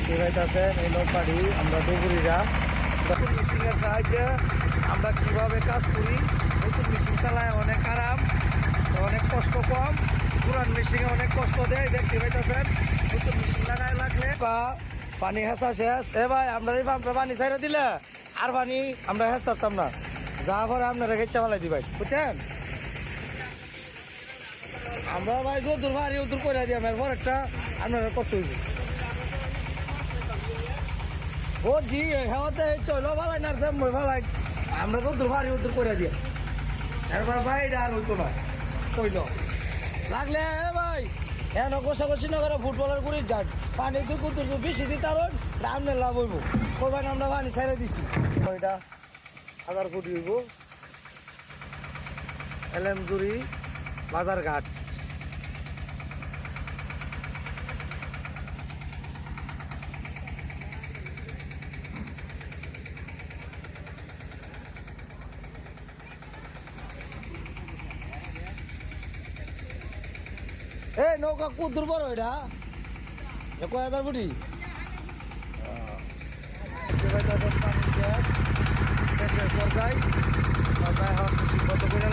দেখতে পাইতেছেন এই নৌকাটি আমরা ডুবুরিরা নতুন মেশিনের সাহায্যে আমরা কীভাবে কাজ করি। নতুন মেশিন চালায় অনেক আরাম, অনেক কষ্ট কম। পুরান মেশিনে অনেক কষ্ট দেয়, দেখতে পাইতেছেন। নতুন মেশিন লাগায় লাগলে পানি হেঁচা শেষ। ভাই আমরা এই পাম্পে পানি ছাইড়া দিলে আর পানি আমরা হেঁচতাম না, যা পরে আপনারা গেছে ফেলাই দিবাই, বুঝছেন। আমরা ভাই যদুর ভারী উদুর করে দিই এরপর একটা আপনারা কত হইব। ও জি হেওয়াতে চলো ভালাই না মই ভালাই, আমরা যদুর ভারী উদুর করে দিই এরপর ভাই এটা আর হইতো না। কইল লাগলে ভাই হ্যাঁ কষাকষি না করে ফুটবলের গুড়ি যান পানি তুই কুতুর বেশি দিই কারণ আপনার লাভ হইব। কইবেন আমরা পানি ছেড়ে দিছি। ওইটা 1000 ফুট হইব এলেমজুরি বাজার ঘাট। এই নৌকা কুদুর বড় এটা কয় 1000 ফুটি পানি শেষ শেষের পর্যায়ে এখন কত করে